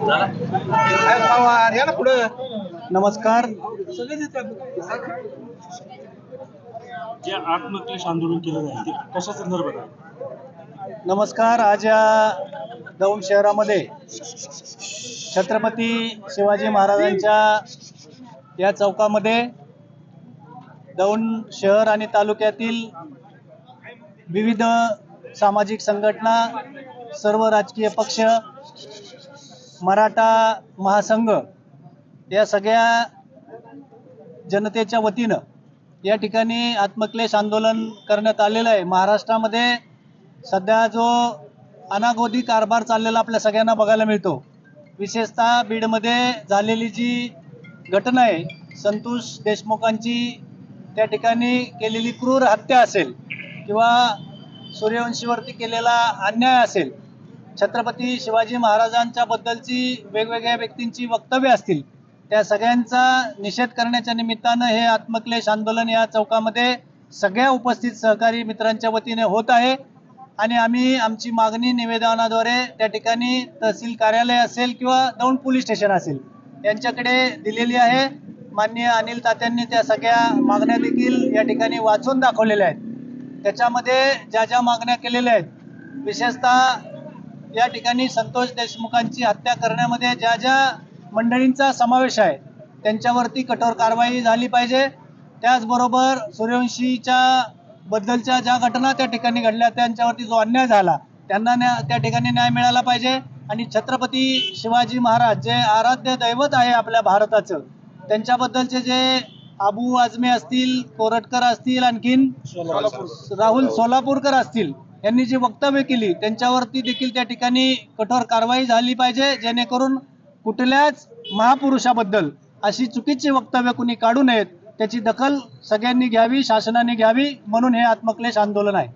या ना पुढे. नमस्कार. जे आत्मक्लेश आंदोलन केलं जाईल ते कशा संदर्भात आहे? नमस्कार. आज या दौंड शहरामध्ये छत्रपती शिवाजी महाराजांच्या या चौकामध्ये दौंड शहर आणि तालुक्यातील विविध सामाजिक संघटना, सर्व राजकीय पक्ष, मराठा महासंघ या सगळ्या जनतेच्या वतीनं या ठिकाणी आत्मक्लेश आंदोलन करण्यात आलेलं आहे. महाराष्ट्रामध्ये सध्या जो अनागोदी कारभार चाललेला आपल्या सगळ्यांना बघायला मिळतो. विशेषतः बीडमध्ये झालेली जी घटना आहे, संतोष देशमुखांची त्या ठिकाणी केलेली क्रूर हत्या असेल किंवा सूर्यवंशीवरती केलेला अन्याय असेल, छत्रपती शिवाजी महाराजांच्या बद्दलची वेगवेगळ्या व्यक्तींची वक्तव्य असतील, त्या सगळ्यांचा निषेध करण्याच्या निमित्तानं हे आत्मक्लेश आंदोलन या चौकामध्ये सगळ्या उपस्थित सहकारी मित्रांच्या वतीने होत आहे. आणि आम्ही आमची मागणी निवेदनाद्वारे त्या ठिकाणी तहसील कार्यालय असेल किंवा दौंड पोलीस स्टेशन असेल यांच्याकडे दिलेली आहे. माननीय अनिल तात्यांनी त्या सगळ्या मागण्या देखील या ठिकाणी वाचून दाखवलेल्या आहेत. त्याच्यामध्ये ज्या ज्या मागण्या केलेल्या आहेत, विशेषतः या ठिकाणी संतोष देशमुखांची हत्या करण्यामध्ये ज्या ज्या मंडळींचा समावेश आहे त्यांच्यावरती कठोर कारवाई झाली पाहिजे. त्याचबरोबर सूर्यवंशीच्या बद्दलच्या ज्या घटना त्या ठिकाणी घडल्या त्यांच्यावरती जो अन्याय झाला त्यांना त्या ठिकाणी न्याय मिळाला पाहिजे. आणि छत्रपती शिवाजी महाराज जे आराध्य दैवत आहे आपल्या भारताचं, त्यांच्याबद्दलचे जे अबू आझमी असतील, कोरटकर असतील, आणखीन राहुल सोलापूरकर असतील, यांनी जी वक्तव्य केली त्यांच्यावरती देखील त्या ठिकाणी कठोर कारवाई झाली पाहिजे, जेणेकरून कुठल्याच महापुरुषाबद्दल अशी चुकीची वक्तव्य कुणी काढू नयेत. त्याची दखल सगळ्यांनी घ्यावी, शासनाने घ्यावी. म्हणून हे आत्मक्लेश आंदोलन आहे.